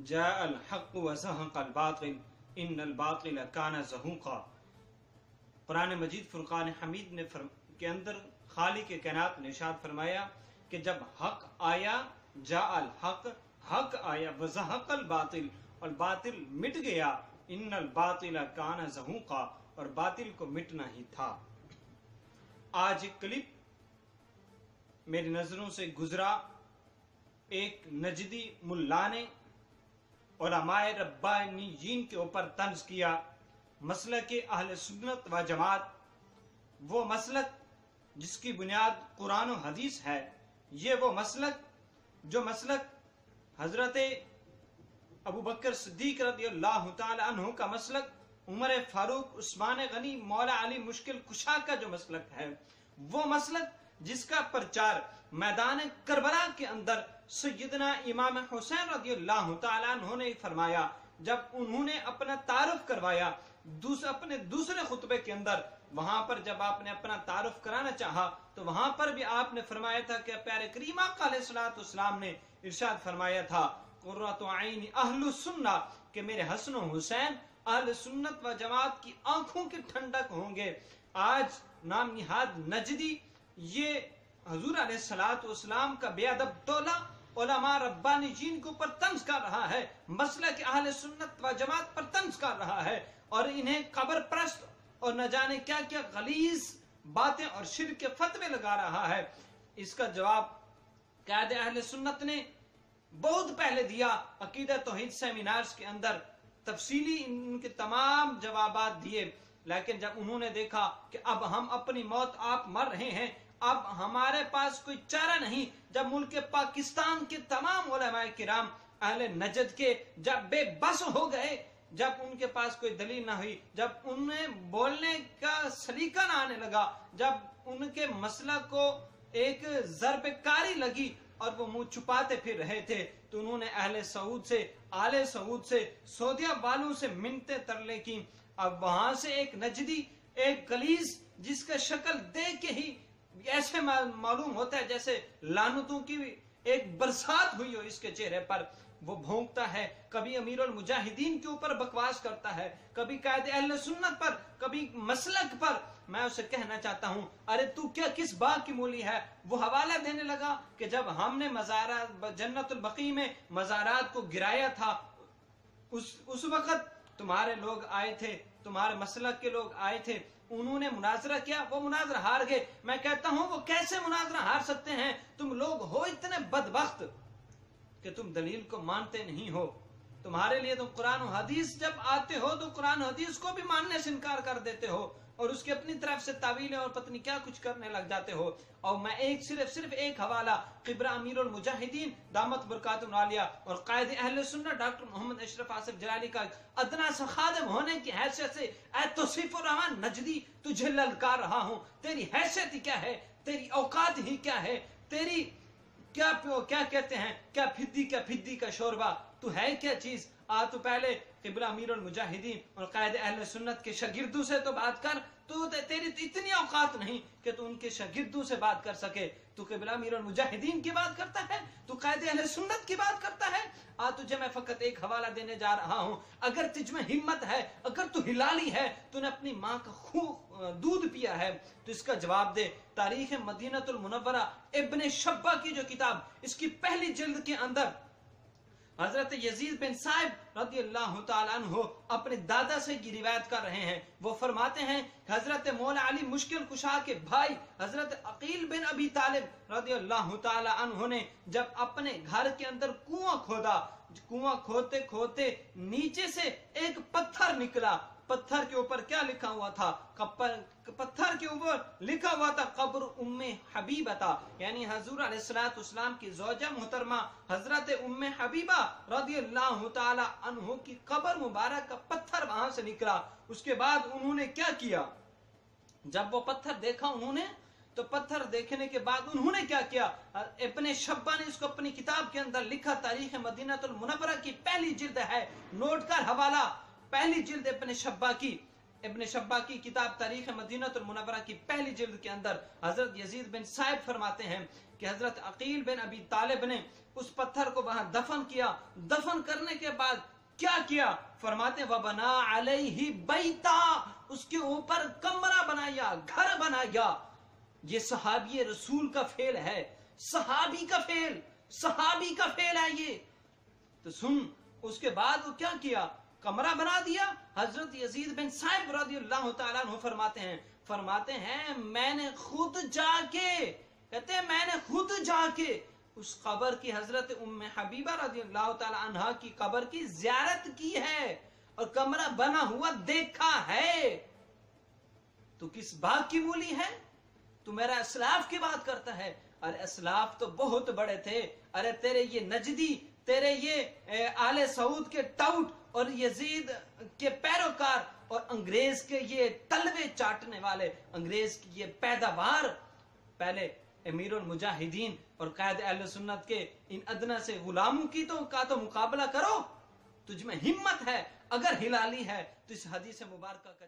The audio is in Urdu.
جاء الحق وزهق الباطل ان الباطل كان زهوقا۔ قرآن مجید فرقان حمید کے اندر خالق کائنات نے ارشاد فرمایا کہ جب حق آیا، جاء الحق، حق آیا، وزهق الباطل، اور باطل مٹ گیا، ان الباطل کان زہوقا، اور باطل کو مٹنا ہی تھا۔ آج ایک کلپ میری نظروں سے گزرا، ایک نجدی ملا نے علماء ربانیین کے اوپر طنز کیا۔ مسلک اہل سنت و جماعت، وہ مسلک جس کی بنیاد قرآن و حدیث ہے، یہ وہ مسلک جو مسلک حضرت ابو بکر صدیق رضی اللہ تعالی عنہ کا مسلک، عمر فاروق، عثمان غنی، مولا علی مشکل کشا کا جو مسلک ہے، وہ مسلک جس کا پرچار میدان کربلا کے اندر سیدنا امام حسین رضی اللہ تعالی عنہ نے فرمایا۔ جب انہوں نے اپنا تعارف کروایا اپنے دوسرے خطبے کے اندر، وہاں پر جب آپ نے اپنا تعارف کرانا چاہا تو وہاں پر بھی آپ نے فرمایا تھا کہ پیارے کریم آقا علیہ الصلوۃ والسلام نے ارشاد فرمایا تھا قرۃ عین اہل السنہ، کہ میرے حسن و حسین اہل سنت و جماعت کی آنکھوں کی ٹھنڈک ہوں گے۔ آج نام نہاد نجدی یہ حضور علیہ الصلوۃ والسلام کا بے ادب ٹولہ علماء ربانیین کے اوپر طنز کر رہا ہے، مسلک اہل سنت و جماعت پر طنز کر رہا ہے، اور انہیں قبر پرست اور نہ جانے کیا کیا غلیظ باتیں اور شرک کے فتوے لگا رہا ہے۔ اس کا جواب قائد اہل سنت نے بہت پہلے دیا، عقیدہ توحید سیمینارز کے اندر تفصیلی ان کے تمام جوابات دیے، لیکن جب انہوں نے دیکھا کہ اب ہم اپنی موت آپ مر رہے ہیں، اب ہمارے پاس کوئی چارہ نہیں، جب ملک پاکستان کے تمام علماء کرام اہل نجد کے جب بے بس ہو گئے، جب ان کے پاس کوئی دلیل نہ ہوئی، جب انہیں بولنے کا سلیقہ نہ آنے لگا، جب ان کے مسئلہ کو ایک ضرب کاری لگی اور وہ منہ چھپاتے پھر رہے تھے، تو انہوں نے اہل سعود سے، آل سعود سے، سعودیہ والوں سے منتیں ترلے کی۔ اب وہاں سے ایک نجدی، ایک غلیظ جس کا شکل دیکھ کے ہی ایسے معلوم ہوتا ہے جیسے لعنتوں کی ایک برسات ہوئی ہو اس کے چہرے پر، وہ بھونکتا ہے، کبھی امیر المجاہدین کے اوپر بکواس کرتا ہے، کبھی قائد اہل سنت پر، کبھی مسلک پر۔ میں اسے کہنا چاہتا ہوں، ارے تو کیا کس باغ کی مولی ہے؟ وہ حوالہ دینے لگا کہ جب ہم نے مزارات جنت البقیع میں مزارات کو گرایا تھا، اس وقت تمہارے لوگ آئے تھے، تمہارے مسلک کے لوگ آئے تھے، انہوں نے مناظرہ کیا، وہ مناظرہ ہار گئے۔ میں کہتا ہوں وہ کیسے مناظرہ ہار سکتے ہیں؟ تم لوگ ہو اتنے بدبخت کہ تم دلیل کو مانتے نہیں ہو۔ تمہارے لیے تو قرآن و حدیث جب آتے ہو تو قرآن و حدیث کو بھی ماننے سے انکار کر دیتے ہو، اور اس کی اپنی طرف سے تعویلیں اور پتہ نہیں کیا کچھ کرنے لگ جاتے ہو۔ اور میں صرف ایک حوالہ قبرہ امیر المجاہدین دامت برکاتہم العالیہ اور قائد اہل سنت ڈاکٹر محمد اشرف آصف جلالی کا ادنا سا خادم ہونے کی حیثیت سے، اے توصیف الرحمان نجدی، تجھے للکار رہا ہوں۔ تیری حیثیت ہی کیا ہے؟ تیری اوقات ہی کیا ہے؟ تیری کیا کہتے ہیں، کیا پھدی کا شوربہ، تو ہے کیا چیز؟ تو پہلے قبلہ امیر المجاہدین اور قائد اہل سنت کے شاگردوں سے تو بات کر، تو تیری اتنی اوقات نہیں کہ تو ان کے شاگردوں سے بات کر سکے۔ تو قبلہ امیر المجاہدین کی بات کرتا ہے، تو قائد اہل سنت کی بات کرتا ہے۔ تجھے میں فقط ایک حوالہ دینے جا رہا ہوں، اگر تجھ میں ہمت ہے، اگر تو ہلالی ہے، تو نے اپنی ماں کا دودھ پیا ہے، تو اس کا جواب دے۔ تاریخ مدینہ المنورہ ابن شبہ کی جو کتاب، اس کی پہلی جلد کے اندر حضرت یزید بن صاحب رضی اللہ تعالیٰ عنہ اپنے دادا سے یہ روایت کر رہے ہیں۔ وہ فرماتے ہیں حضرت مولا علی مشکل کشا کے بھائی حضرت عقیل بن ابی طالب رضی اللہ تعالیٰ عنہ نے جب اپنے گھر کے اندر کنواں کھودا، کنواں کھودتے کھودتے نیچے سے ایک پتھر نکلا۔ پتھر کے اوپر کیا لکھا ہوا تھا؟ پتھر کے اوپر لکھا ہوا تھا قبر ام حبیبہ، یعنی حضور علیہ الصلوۃ والسلام کی زوجہ محترمہ حضرت ام حبیبہ رضی اللہ تعالی عنہ کی قبر مبارک کا پتھر وہاں سے نکلا۔ اس کے بعد انہوں نے کیا کیا؟ جب وہ پتھر دیکھا انہوں نے، تو پتھر دیکھنے کے بعد انہوں نے کیا کیا؟ ابن شبہ نے اس کو اپنی کتاب کے اندر لکھا، تاریخ مدینہ المنورہ کی پہلی جلد ہے، نوٹ کر حوالہ، پہلی جلد ابن شبہ کی کتاب تاریخ مدینہ المنورہ کی پہلی جلد کے اندر حضرت یزید بن صاحب فرماتے ہیں کہ حضرت عقیل بن ابی طالب نے اس پتھر کو وہاں دفن کیا. دفن کرنے کے بعد کیا کیا؟ فرماتے ہیں وَبَنَا عَلَيْهِ بَيْتًا، اس کے اوپر کمرہ بنایا، گھر بنایا. یہ صحابی رسول کا فعل ہے، صحابی کا فعل، صحابی کا فعل ہے یہ. تو سن، اس کے بعد وہ کیا کیا؟ کمرہ بنا دیا. حضرت یزید بن صاحب رضی اللہ تعالیٰ عنہ فرماتے ہیں میں نے خود جا کے، کہتے ہیں میں نے خود جا کے اس قبر کی، حضرت ام حبیبہ رضی اللہ تعالیٰ عنہ کی قبر کی زیارت کی ہے اور کمرہ بنا ہوا دیکھا ہے. تو کس بات کی مولی ہے؟ تو میرا اسلاف کی بات کرتا ہے. ارے اسلاف تو بہت بڑے تھے. ارے تیرے یہ نجدی، تیرے یہ آل سعود کے ٹاؤٹ اور یزید کے پیروکار اور انگریز کے یہ تلوے چاٹنے والے، انگریز کی یہ پیداوار، پہلے امیر المجاہدین اور قائد اہل سنت کے ان ادنا سے غلاموں کی تو مقابلہ کرو. تجھ میں ہمت ہے، اگر ہلالی ہے تو اس حدیث مبارکہ کا